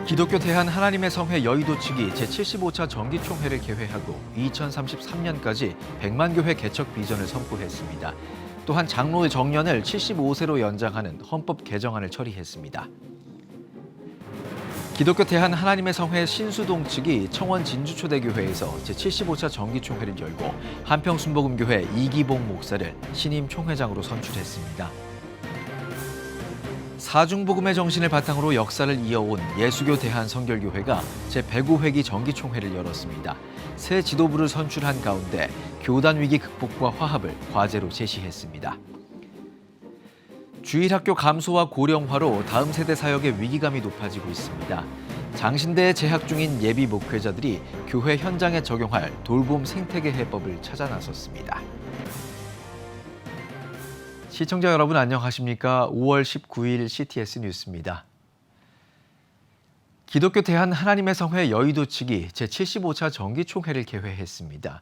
기독교 대한 하나님의 성회 여의도 측이 제75차 정기총회를 개회하고 2033년까지 100만 교회 개척 비전을 선포했습니다. 또한 장로의 정년을 75세로 연장하는 헌법 개정안을 처리했습니다. 기독교 대한 하나님의 성회 신수동 측이 청원 진주초대교회에서 제75차 정기총회를 열고 한평순복음교회 이기봉 목사를 신임 총회장으로 선출했습니다. 사중복음의 정신을 바탕으로 역사를 이어온 예수교 대한성결교회가 제105회기 정기총회를 열었습니다. 새 지도부를 선출한 가운데 교단 위기 극복과 화합을 과제로 제시했습니다. 주일학교 감소와 고령화로 다음 세대 사역의 위기감이 높아지고 있습니다. 장신대에 재학 중인 예비 목회자들이 교회 현장에 적용할 돌봄 생태계 해법을 찾아 나섰습니다. 시청자 여러분 안녕하십니까? 5월 19일 CTS 뉴스입니다. 기독교 대한 하나님의 성회 여의도 측이 제75차 정기총회를 개회했습니다.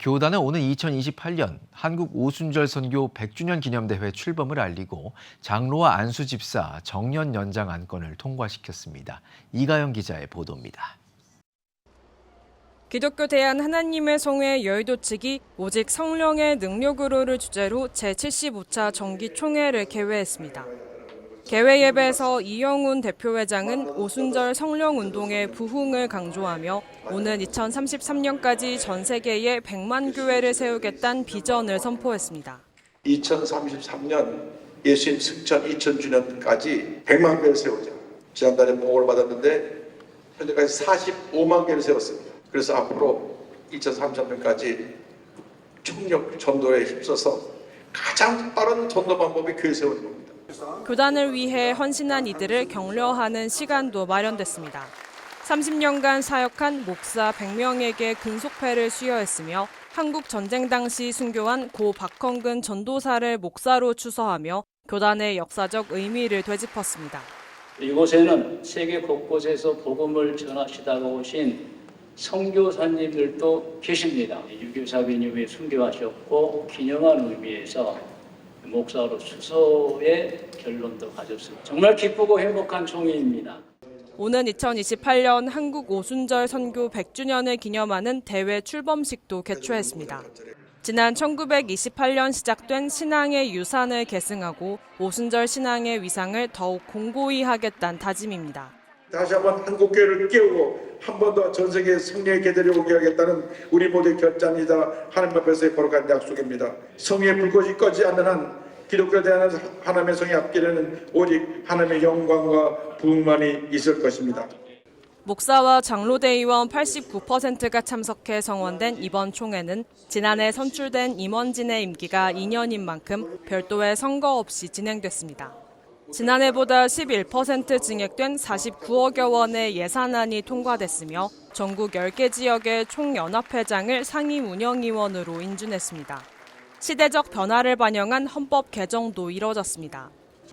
교단은 오는 2028년 한국 오순절 선교 100주년 기념대회 출범을 알리고 장로와 안수 집사 정년 연장 안건을 통과시켰습니다. 이가영 기자의 보도입니다. 기독교 대한 하나님의 성회 여의도 측이 오직 성령의 능력으로를 주제로 제75차 정기총회를 개회했습니다. 개회 예배에서 이영훈 대표회장은 오순절 성령운동의 부흥을 강조하며 오는 2033년까지 전 세계에 100만 교회를 세우겠다는 비전을 선포했습니다. 2033년 예수님 승천 2000주년까지 100만 교회를 세우자. 지난달에 보고를 받았는데 현재까지 45만 교회를 세웠습니다. 그래서 앞으로 2033년까지 총력 전도에 힘써서 가장 빠른 전도 방법이 교회 세우는 겁니다. 교단을 위해 헌신한 이들을 격려하는 시간도 마련됐습니다. 30년간 사역한 목사 100명에게 근속패를 수여했으며 한국 전쟁 당시 순교한 고 박헌근 전도사를 목사로 추서하며 교단의 역사적 의미를 되짚었습니다. 이곳에는 세계 곳곳에서 복음을 전하시다가 오신 선교사님들도 계십니다. 유교사비님이 순교하셨고 기념한 의미에서 목사로 추서의 결론도 가졌습니다. 정말 기쁘고 행복한 총회입니다. 오는 2028년 한국 오순절 선교 100주년을 기념하는 대회 출범식도 개최했습니다. 지난 1928년 시작된 신앙의 유산을 계승하고 오순절 신앙의 위상을 더욱 공고히 하겠다는 다짐입니다. 다시 한번 한국교회를 깨우고 한 번 더 전 세계 성령의 계대를 오게 하겠다는 우리 모두의 결단이자 하나님 앞에서의 거룩한 약속입니다. 성령의 불꽃이 꺼지지 않는 한 기독교에 대한 하나님의 성의 앞길에는 오직 하나님의 영광과 부흥만이 있을 것입니다. 목사와 장로대의원 89%가 참석해 성원된 이번 총회는 지난해 선출된 임원진의 임기가 2년인 만큼 별도의 선거 없이 진행됐습니다. 지난해보다 11% 증액된 49억여 원의 예산안이 통과됐으며 전국 10개 지역의 총연합회장을 상임 운영위원으로 인준했습니다. 시대적 변화를 반영한 헌법 개정도 이뤄졌습니다.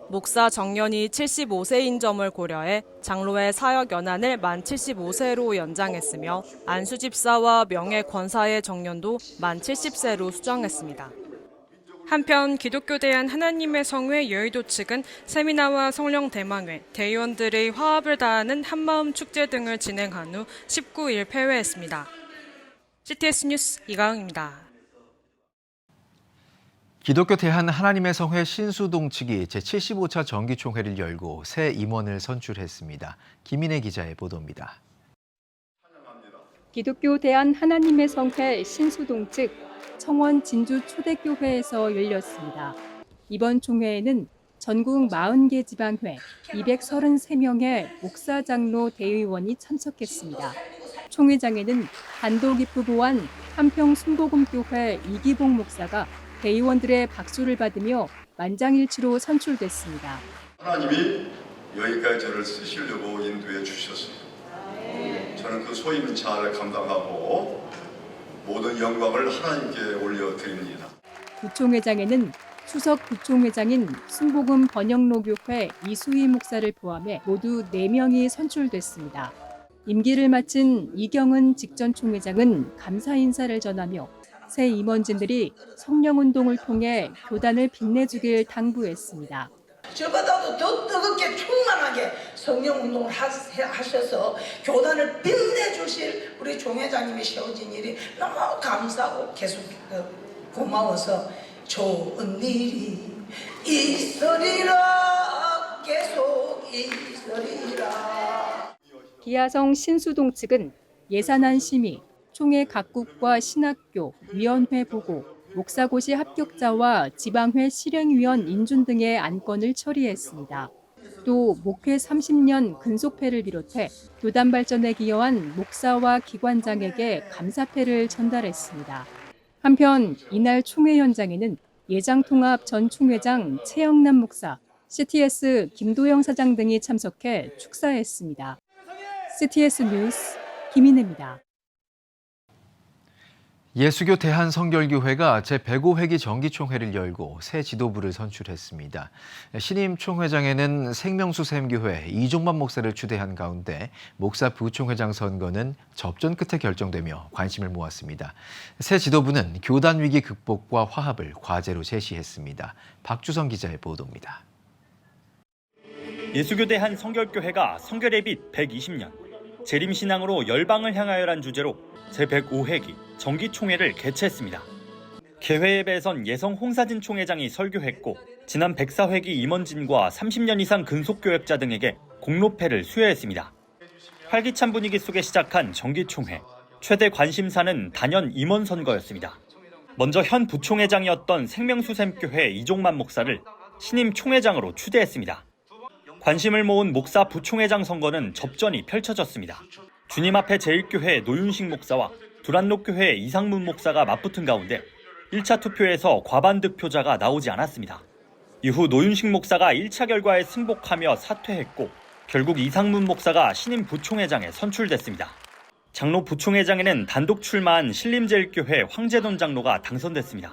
목사 정년이 75세인 점을 고려해 장로의 사역 연한을 만 75세로 연장했으며 안수집사와 명예권사의 정년도 만 70세로 수정했습니다. 한편 기독교 대한 하나님의 성회 여의도 측은 세미나와 성령 대망회, 대의원들의 화합을 다하는 한마음 축제 등을 진행한 후 19일 폐회했습니다. CTS 뉴스 이가영입니다. 기독교 대한 하나님의 성회 신수동 측이 제75차 정기총회를 열고 새 임원을 선출했습니다. 김인혜 기자의 보도입니다. 기독교 대한 하나님의 성회 신수동 측 청원 진주 초대교회에서 열렸습니다. 이번 총회에는 전국 40개 지방회 233명의 목사, 장로, 대의원이 참석했습니다. 총회장에는 단독 입후보한 한평순복음교회 이기봉 목사가 대의원들의 박수를 받으며 만장일치로 선출됐습니다. 하나님이 여기까지 저를 쓰시려고 인도해 주셨습니다. 저는 그 소임을 잘 감당하고 모든 영광을 하나님께 올려드립니다. 부총회장에는 수석 부총회장인 순복음 번영로교회 이수희 목사를 포함해 모두 4명이 선출됐습니다. 임기를 마친 이경은 직전 총회장은 감사 인사를 전하며 새 임원진들이 성령운동을 통해 교단을 빛내주길 당부했습니다. 저보다도 더 뜨겁게 충만하게 성령운동을 하셔서 교단을 빛내주실 우리 총회장님이 세워진 일이 너무 감사하고 계속 고마워서 좋은 일이 있으리라 계속 있으리라. 기아성 신수동 측은 예산안 심의, 총회 각국과 신학교, 위원회 보고, 목사고시 합격자와 지방회 실행위원 인준 등의 안건을 처리했습니다. 또 목회 30년 근속패를 비롯해 교단 발전에 기여한 목사와 기관장에게 감사패를 전달했습니다. 한편 이날 총회 현장에는 예장통합 전 총회장 최영남 목사, CTS 김도영 사장 등이 참석해 축사했습니다. CTS 뉴스 김인혜입니다. 예수교 대한성결교회가 제105회기 정기총회를 열고 새 지도부를 선출했습니다. 신임 총회장에는 생명수샘교회 이종만 목사를 추대한 가운데 목사 부총회장 선거는 접전 끝에 결정되며 관심을 모았습니다. 새 지도부는 교단 위기 극복과 화합을 과제로 제시했습니다. 박주성 기자의 보도입니다. 예수교 대한성결교회가 성결의 빛 120년, 재림신앙으로 열방을 향하여란 주제로 제105회기 정기총회를 개최했습니다. 개회예배에선 예성 홍사진 총회장이 설교했고 지난 104회기 임원진과 30년 이상 근속교역자 등에게 공로패를 수여했습니다. 활기찬 분위기 속에 시작한 정기총회. 최대 관심사는 단연 임원 선거였습니다. 먼저 현 부총회장이었던 생명수샘교회 이종만 목사를 신임 총회장으로 추대했습니다. 관심을 모은 목사 부총회장 선거는 접전이 펼쳐졌습니다. 주님 앞에 제1교회 노윤식 목사와 두란노교회 이상문 목사가 맞붙은 가운데 1차 투표에서 과반 득표자가 나오지 않았습니다. 이후 노윤식 목사가 1차 결과에 승복하며 사퇴했고 결국 이상문 목사가 신임 부총회장에 선출됐습니다. 장로 부총회장에는 단독 출마한 신림제일교회 황재돈 장로가 당선됐습니다.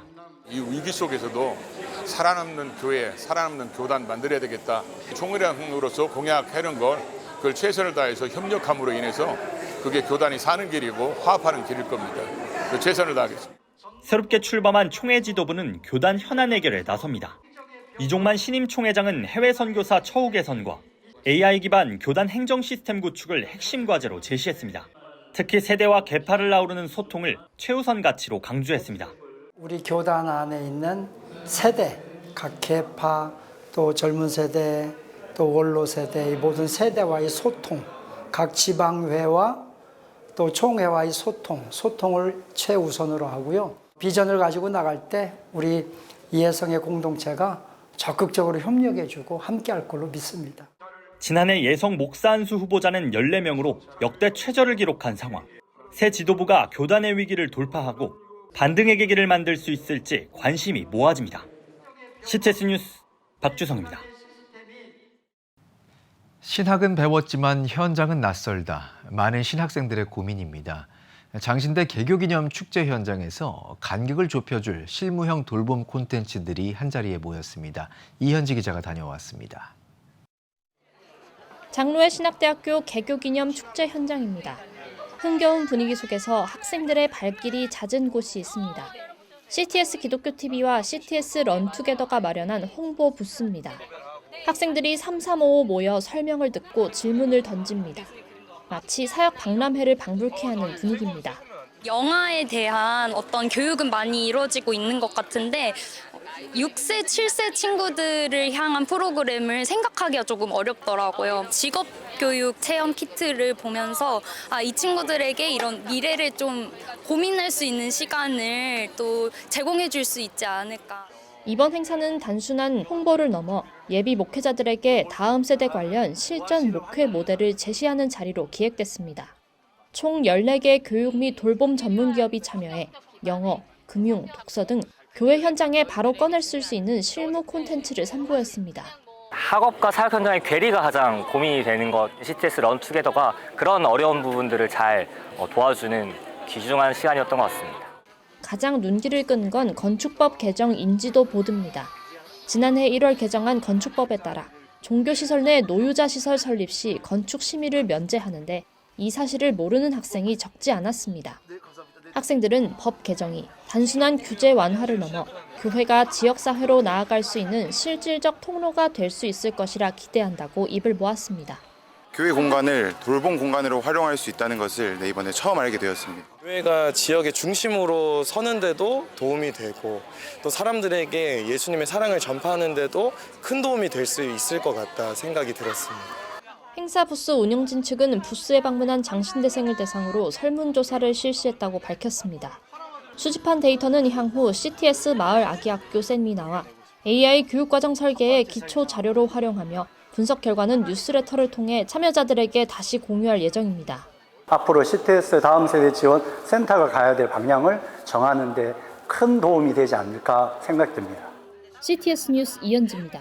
이 위기 속에서도 살아남는 교회, 살아남는 교단 만들어야 되겠다. 총회장으로서 공약하는 걸 그걸 최선을 다해서 협력함으로 인해서 그게 교단이 사는 길이고 화합하는 길일 겁니다. 그 최선을 다하겠습니다. 새롭게 출범한 총회 지도부는 교단 현안 해결에 나섭니다. 이종만 신임 총회장은 해외 선교사 처우 개선과 AI 기반 교단 행정 시스템 구축을 핵심 과제로 제시했습니다. 특히 세대와 계파를 아우르는 소통을 최우선 가치로 강조했습니다. 우리 교단 안에 있는 세대, 각 계파, 또 젊은 세대, 또 원로 세대, 이 모든 세대와의 소통, 각 지방회와 또 총회와의 소통을 최우선으로 하고요. 비전을 가지고 나갈 때 우리 예성의 공동체가 적극적으로 협력해주고 함께할 걸로 믿습니다. 지난해 예성 목사 안수 후보자는 14명으로 역대 최저를 기록한 상황. 새 지도부가 교단의 위기를 돌파하고 반등의 계기를 만들 수 있을지 관심이 모아집니다. CTS 뉴스 박주성입니다. 신학은 배웠지만 현장은 낯설다. 많은 신학생들의 고민입니다. 장신대 개교기념 축제 현장에서 간격을 좁혀줄 실무형 돌봄 콘텐츠들이 한자리에 모였습니다. 이현지 기자가 다녀왔습니다. 장로의 신학대학교 개교기념 축제 현장입니다. 흥겨운 분위기 속에서 학생들의 발길이 잦은 곳이 있습니다. CTS 기독교TV와 CTS 런투게더가 마련한 홍보 부스입니다. 학생들이 3-3-5 모여 설명을 듣고 질문을 던집니다. 마치 사역 박람회를 방불케 하는 분위기입니다. 영아에 대한 어떤 교육은 많이 이루어지고 있는 것 같은데 6세, 7세 친구들을 향한 프로그램을 생각하기가 조금 어렵더라고요. 직업교육 체험 키트를 보면서 이 친구들에게 이런 미래를 좀 고민할 수 있는 시간을 또 제공해 줄 수 있지 않을까. 이번 행사는 단순한 홍보를 넘어 예비 목회자들에게 다음 세대 관련 실전 목회 모델을 제시하는 자리로 기획됐습니다. 총 14개 교육 및 돌봄 전문 기업이 참여해 영어, 금융, 독서 등 교회 현장에 바로 꺼낼 수 있는 실무 콘텐츠를 선보였습니다. 학업과 사역 현장의 괴리가 가장 고민이 되는 것, CTS 런투게더가 그런 어려운 부분들을 잘 도와주는 귀중한 시간이었던 것 같습니다. 가장 눈길을 끈 건 건축법 개정 인지도 보드입니다. 지난해 1월 개정한 건축법에 따라 종교시설 내 노유자 시설 설립 시 건축 심의를 면제하는데 이 사실을 모르는 학생이 적지 않았습니다. 학생들은 법 개정이 단순한 규제 완화를 넘어 교회가 지역사회로 나아갈 수 있는 실질적 통로가 될 수 있을 것이라 기대한다고 입을 모았습니다. 교회 공간을 돌봄 공간으로 활용할 수 있다는 것을 이번에 처음 알게 되었습니다. 교회가 지역의 중심으로 서는데도 도움이 되고 또 사람들에게 예수님의 사랑을 전파하는데도 큰 도움이 될 수 있을 것 같다 생각이 들었습니다. 행사 부스 운영진 측은 부스에 방문한 장신대생을 대상으로 설문조사를 실시했다고 밝혔습니다. 수집한 데이터는 향후 CTS 마을 아기학교 세미나와 AI 교육과정 설계의 기초 자료로 활용하며 분석 결과는 뉴스레터를 통해 참여자들에게 다시 공유할 예정입니다. 앞으로 CTS 다음 세대 지원 센터가 가야 될 방향을 정하는 데 큰 도움이 되지 않을까 생각됩니다. CTS 뉴스 이현지입니다.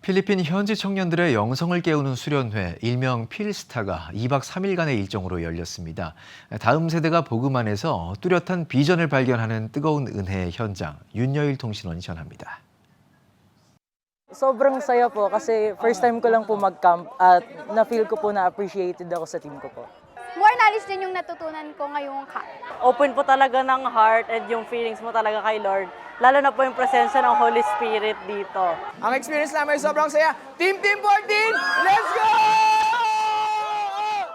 필리핀 현지 청년들의 영성을 깨우는 수련회, 일명 필스타가 2박 3일간의 일정으로 열렸습니다. 다음 세대가 복음 안에서 뚜렷한 비전을 발견하는 뜨거운 은혜의 현장, 윤여일 통신원이 전합니다. Sobrang saya po kasi first time ko lang po mag-camp at na-feel ko po na appreciated ako sa team ko po. More knowledge din yung natutunan ko ngayong camp. Open po talaga ng heart and yung feelings mo talaga kay Lord. Lalo na po yung presensya ng Holy Spirit dito. Ang experience namin sobrang saya. Team 14! Let's go!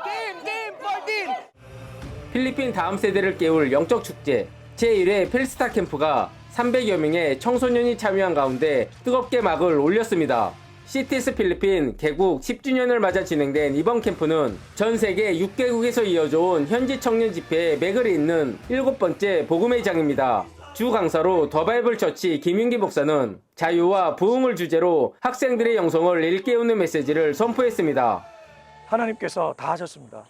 Team 14! 필리핀 다음 세대를 깨울 영적 축제 제1회 필스타 캠프가 300여 명의 청소년이 참여한 가운데 뜨겁게 막을 올렸습니다. CTS 필리핀 개국 10주년을 맞아 진행된 이번 캠프는 전 세계 6개국에서 이어져온 현지 청년 집회의 맥을 잇는 7번째 복음의 장입니다. 주 강사로 더바이블 처치 김윤기 목사는 자유와 부흥을 주제로 학생들의 영성을 일깨우는 메시지를 선포했습니다. 하나님께서 다 하셨습니다.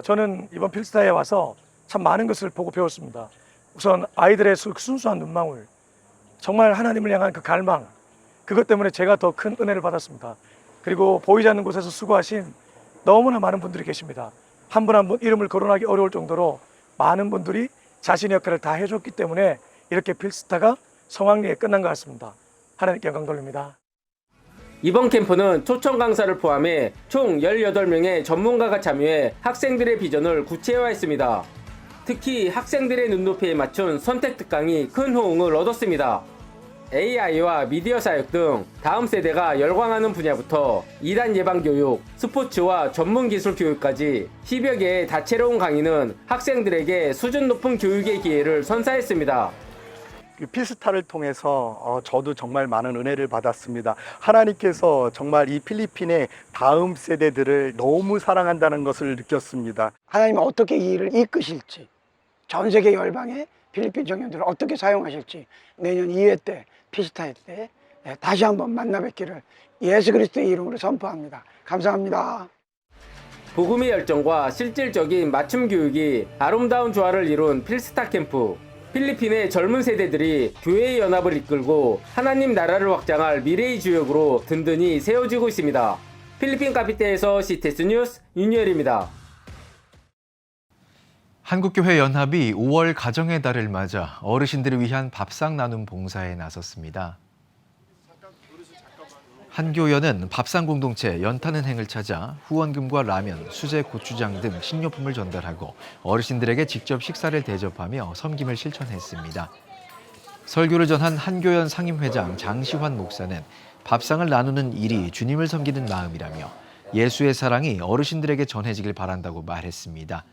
저는 이번 필스타에 와서 참 많은 것을 보고 배웠습니다. 우선 아이들의 순수한 눈망울, 정말 하나님을 향한 그 갈망, 그것 때문에 제가 더 큰 은혜를 받았습니다. 그리고 보이지 않는 곳에서 수고하신 너무나 많은 분들이 계십니다. 한 분 한 분 이름을 거론하기 어려울 정도로 많은 분들이 자신의 역할을 다 해줬기 때문에 이렇게 필스타가 성황리에 끝난 것 같습니다. 하나님께 영광 돌립니다. 이번 캠프는 초청 강사를 포함해 총 18명의 전문가가 참여해 학생들의 비전을 구체화했습니다. 특히 학생들의 눈높이에 맞춘 선택 특강이 큰 호응을 얻었습니다. AI와 미디어 사역 등 다음 세대가 열광하는 분야부터 이단 예방 교육, 스포츠와 전문 기술 교육까지 10여 개의 다채로운 강의는 학생들에게 수준 높은 교육의 기회를 선사했습니다. 필스타를 통해서 저도 정말 많은 은혜를 받았습니다. 하나님께서 정말 이 필리핀의 다음 세대들을 너무 사랑한다는 것을 느꼈습니다. 하나님은 어떻게 이 일을 이끄실지, 전 세계 열방의 필리핀 청년들을 어떻게 사용하실지 내년 2회 때 필스타 때 다시 한번 만나 뵙기를 예수 그리스도의 이름으로 선포합니다. 감사합니다. 복음의 열정과 실질적인 맞춤 교육이 아름다운 조화를 이룬 필스타 캠프. 필리핀의 젊은 세대들이 교회의 연합을 이끌고 하나님 나라를 확장할 미래의 주역으로 든든히 세워지고 있습니다. 필리핀 카피테에서 CTS 뉴스 윤여일입니다. 한국교회 연합이 5월 가정의 달을 맞아 어르신들을 위한 밥상 나눔 봉사에 나섰습니다. 한교연은 밥상 공동체 연탄은행을 찾아 후원금과 라면, 수제 고추장 등 식료품을 전달하고 어르신들에게 직접 식사를 대접하며 섬김을 실천했습니다. 설교를 전한 한교연 상임회장 장시환 목사는 밥상을 나누는 일이 주님을 섬기는 마음이라며 예수의 사랑이 어르신들에게 전해지길 바란다고 말했습니다.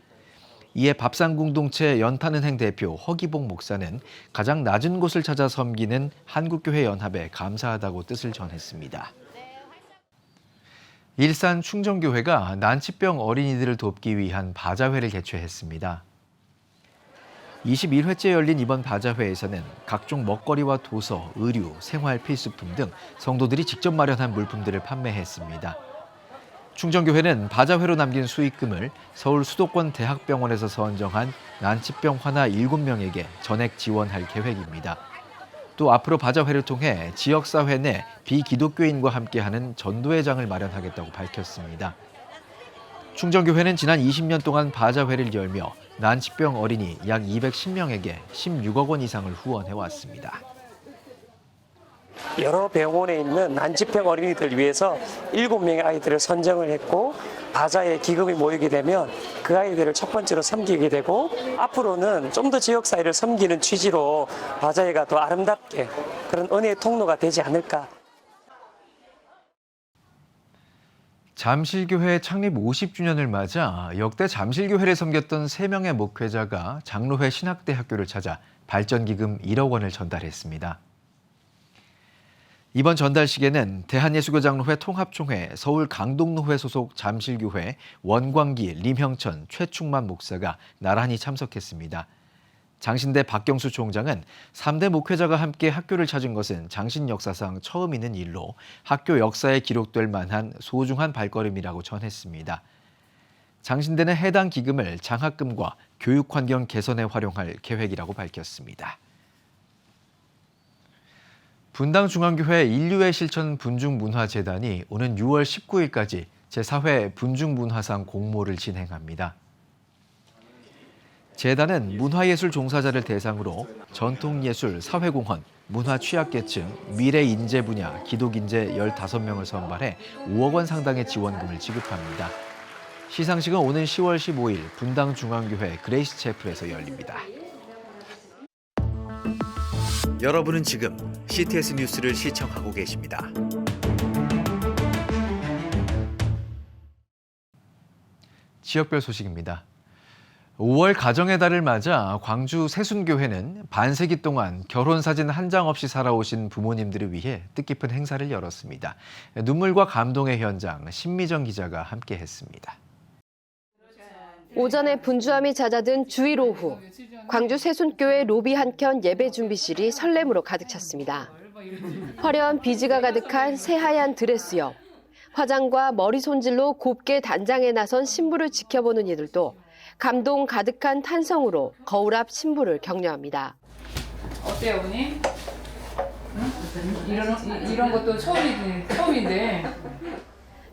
이에 밥상 공동체 연탄은행 대표 허기봉 목사는 가장 낮은 곳을 찾아 섬기는 한국교회 연합에 감사하다고 뜻을 전했습니다. 일산 충정교회가 난치병 어린이들을 돕기 위한 바자회를 개최했습니다. 21회째 열린 이번 바자회에서는 각종 먹거리와 도서, 의류, 생활 필수품 등 성도들이 직접 마련한 물품들을 판매했습니다. 충정교회는 바자회로 남긴 수익금을 서울 수도권 대학병원에서 선정한 난치병 환아 7명에게 전액 지원할 계획입니다. 또 앞으로 바자회를 통해 지역사회 내 비기독교인과 함께하는 전도회장을 마련하겠다고 밝혔습니다. 충정교회는 지난 20년 동안 바자회를 열며 난치병 어린이 약 210명에게 16억 원 이상을 후원해왔습니다. 여러 병원에 있는 난치병 어린이들 위해서 7명의 아이들을 선정을 했고 바자회 기금이 모이게 되면 그 아이들을 첫 번째로 섬기게 되고 앞으로는 좀 더 지역사회를 섬기는 취지로 바자회가 더 아름답게 그런 은혜의 통로가 되지 않을까. 잠실교회 창립 50주년을 맞아 역대 잠실교회를 섬겼던 3명의 목회자가 장로회 신학대학교를 찾아 발전기금 1억 원을 전달했습니다. 이번 전달식에는 대한예수교장로회 통합총회, 서울 강동로회 소속 잠실교회 원광기, 림형천, 최충만 목사가 나란히 참석했습니다. 장신대 박경수 총장은 3대 목회자가 함께 학교를 찾은 것은 장신 역사상 처음 있는 일로 학교 역사에 기록될 만한 소중한 발걸음이라고 전했습니다. 장신대는 해당 기금을 장학금과 교육환경 개선에 활용할 계획이라고 밝혔습니다. 분당중앙교회 인류의 실천 분중문화재단이 오는 6월 19일까지 제4회 분중문화상 공모를 진행합니다. 재단은 문화예술 종사자를 대상으로 전통예술, 사회공헌, 문화취약계층, 미래인재 분야, 기독인재 15명을 선발해 5억 원 상당의 지원금을 지급합니다. 시상식은 오는 10월 15일 분당중앙교회 그레이스 채플에서 열립니다. 여러분은 지금 CTS 뉴스를 시청하고 계십니다. 지역별 소식입니다. 5월 가정의 달을 맞아 광주 세순교회는 반세기 동안 결혼사진 한 장 없이 살아오신 부모님들을 위해 뜻깊은 행사를 열었습니다. 눈물과 감동의 현장, 신미정 기자가 함께했습니다. 오전에 분주함이 잦아든 주일 오후, 광주 세순교회 로비 한켠 예배 준비실이 설렘으로 가득 찼습니다. 화려한 비즈가 가득한 새하얀 드레스 옆, 화장과 머리 손질로 곱게 단장에 나선 신부를 지켜보는 이들도 감동 가득한 탄성으로 거울 앞 신부를 격려합니다. 어때요, 어머니? 응? 이런 것도 처음인데.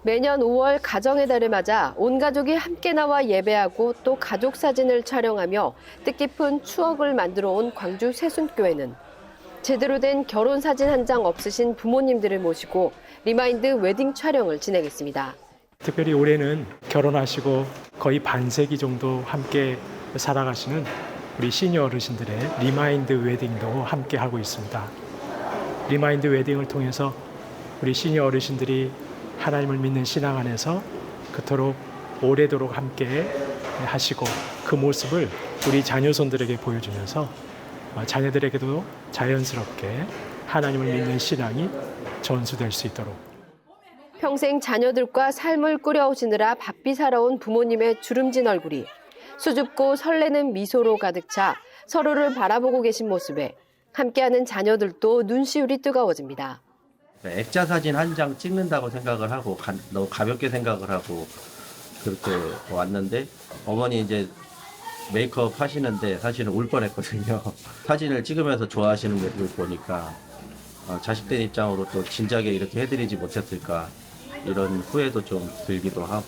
매년 5월 가정의 달을 맞아 온 가족이 함께 나와 예배하고 또 가족 사진을 촬영하며 뜻깊은 추억을 만들어 온 광주 세순교회는 제대로 된 결혼 사진 한 장 없으신 부모님들을 모시고 리마인드 웨딩 촬영을 진행했습니다. 특별히 올해는 결혼하시고 거의 반세기 정도 함께 살아가시는 우리 시니어 어르신들의 리마인드 웨딩도 함께 하고 있습니다. 리마인드 웨딩을 통해서 우리 시니어 어르신들이 하나님을 믿는 신앙 안에서 그토록 오래도록 함께 하시고 그 모습을 우리 자녀손들에게 보여주면서 자녀들에게도 자연스럽게 하나님을 믿는 신앙이 전수될 수 있도록 평생 자녀들과 삶을 꾸려오시느라 바삐 살아온 부모님의 주름진 얼굴이 수줍고 설레는 미소로 가득 차 서로를 바라보고 계신 모습에 함께하는 자녀들도 눈시울이 뜨거워집니다. 액자 사진 한 장 찍는다고 생각을 하고 너무 가볍게 생각을 하고 그렇게 왔는데 어머니 이제 메이크업 하시는데 사실은 울 뻔했거든요. 사진을 찍으면서 좋아하시는 모습을 보니까 자식들 입장으로 또 진작에 이렇게 해드리지 못했을까 이런 후회도 좀 들기도 하고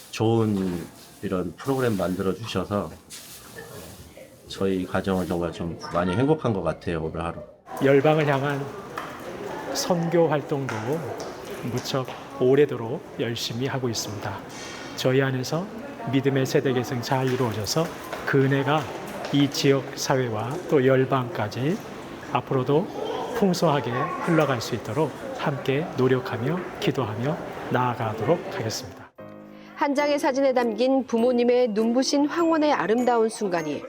좋은 이런 프로그램 만들어 주셔서 저희 가정은 정말 좀 많이 행복한 것 같아요. 오늘 하루. 열방을 향한 선교 활동도 무척 오래도록 열심히 하고 있습니다. 저희 안에서 믿음의 세대 계승 잘 이루어져서 그 은혜가 이 지역 사회와 또 열방까지 앞으로도 풍성하게 흘러갈 수 있도록 함께 노력하며 기도하며 나아가도록 하겠습니다. 한 장의 사진에 담긴 부모님의 눈부신 황혼의 아름다운 순간이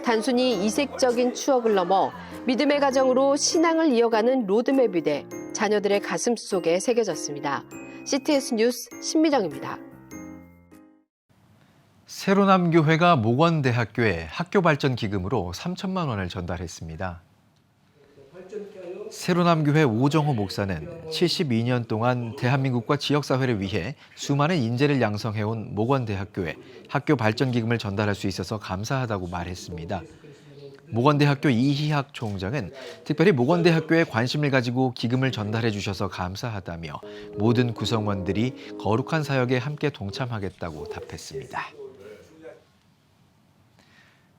단순히 이색적인 추억을 넘어 믿음의 가정으로 신앙을 이어가는 로드맵이 돼 자녀들의 가슴 속에 새겨졌습니다. CTS 뉴스 신미정입니다. 세로남교회가 목원대학교에 학교 발전 기금으로 3천만 원을 전달했습니다. 세로남교회 오정호 목사는 72년 동안 대한민국과 지역사회를 위해 수많은 인재를 양성해온 목원대학교에 학교 발전 기금을 전달할 수 있어서 감사하다고 말했습니다. 목원대학교 이희학 총장은 특별히 목원대학교에 관심을 가지고 기금을 전달해 주셔서 감사하다며 모든 구성원들이 거룩한 사역에 함께 동참하겠다고 답했습니다.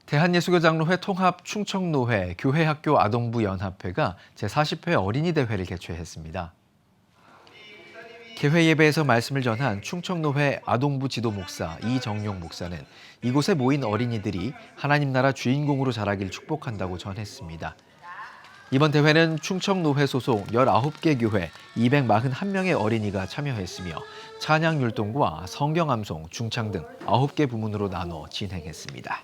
대한예수교장로회 통합 충청노회 교회학교 아동부 연합회가 제40회 어린이 대회를 개최했습니다. 개회 예배에서 말씀을 전한 충청노회 아동부 지도 목사 이정용 목사는 이곳에 모인 어린이들이 하나님 나라 주인공으로 자라길 축복한다고 전했습니다. 이번 대회는 충청노회 소속 19개 교회 241명의 어린이가 참여했으며 찬양 율동과 성경 암송, 중창 등 9개 부문으로 나눠 진행했습니다.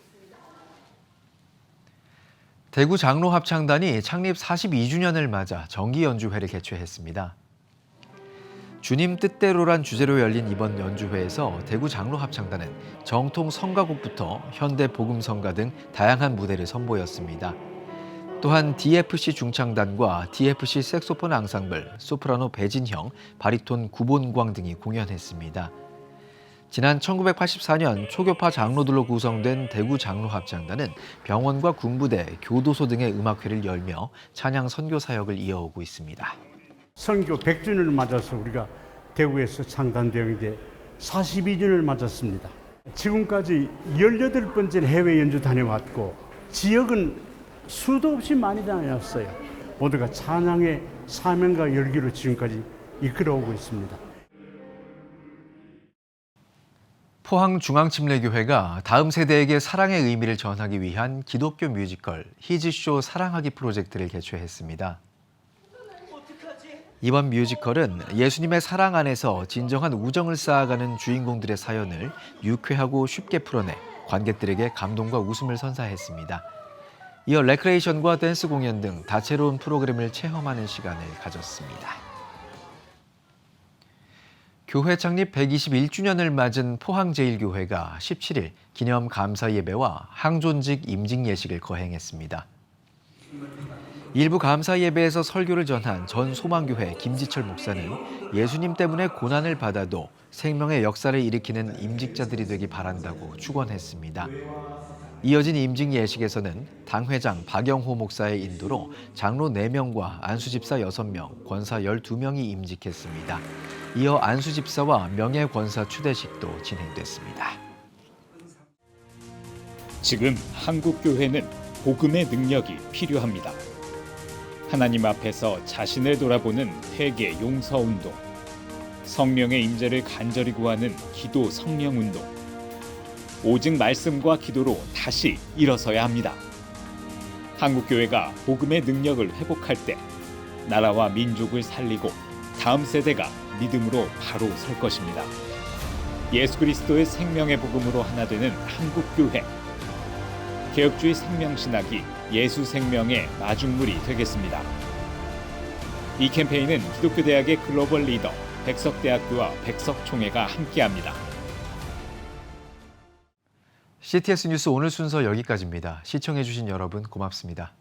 대구 장로합창단이 창립 42주년을 맞아 정기 연주회를 개최했습니다. 주님 뜻대로란 주제로 열린 이번 연주회에서 대구 장로합창단은 정통 성가곡부터 현대 복음성가 등 다양한 무대를 선보였습니다. 또한 DFC 중창단과 DFC 색소폰 앙상블, 소프라노 배진형, 바리톤 구본광 등이 공연했습니다. 지난 1984년 초교파 장로들로 구성된 대구 장로합창단은 병원과 군부대, 교도소 등의 음악회를 열며 찬양 선교 사역을 이어오고 있습니다. 선교 100주년을 맞아서 우리가 대구에서 창단되었는데 42주년을 맞았습니다. 지금까지 18번째 해외 연주 다녀왔고 지역은 수도 없이 많이 다녔어요. 모두가 찬양의 사명과 열기로 지금까지 이끌어오고 있습니다. 포항중앙침례교회가 다음 세대에게 사랑의 의미를 전하기 위한 기독교 뮤지컬 히즈쇼 사랑하기 프로젝트를 개최했습니다. 이번 뮤지컬은 예수님의 사랑 안에서 진정한 우정을 쌓아가는 주인공들의 사연을 유쾌하고 쉽게 풀어내 관객들에게 감동과 웃음을 선사했습니다. 이어 레크레이션과 댄스 공연 등 다채로운 프로그램을 체험하는 시간을 가졌습니다. 교회 창립 121주년을 맞은 포항제일교회가 17일 기념 감사 예배와 항존직 임직 예식을 거행했습니다. 일부 감사 예배에서 설교를 전한 전 소망교회 김지철 목사는 예수님 때문에 고난을 받아도 생명의 역사를 일으키는 임직자들이 되기 바란다고 축원했습니다. 이어진 임직 예식에서는 당회장 박영호 목사의 인도로 장로 4명과 안수집사 6명, 권사 12명이 임직했습니다. 이어 안수집사와 명예권사 추대식도 진행됐습니다. 지금 한국교회는 복음의 능력이 필요합니다. 하나님 앞에서 자신을 돌아보는 회개 용서운동, 성령의 임재를 간절히 구하는 기도 성령운동, 오직 말씀과 기도로 다시 일어서야 합니다. 한국교회가 복음의 능력을 회복할 때 나라와 민족을 살리고 다음 세대가 믿음으로 바로 설 것입니다. 예수 그리스도의 생명의 복음으로 하나 되는 한국교회. 개혁주의 생명신학이 예수 생명의 마중물이 되겠습니다. 이 캠페인은 기독교대학의 글로벌 리더 백석대학교와 백석총회가 함께합니다. CTS 뉴스 오늘 순서 여기까지입니다. 시청해주신 여러분 고맙습니다.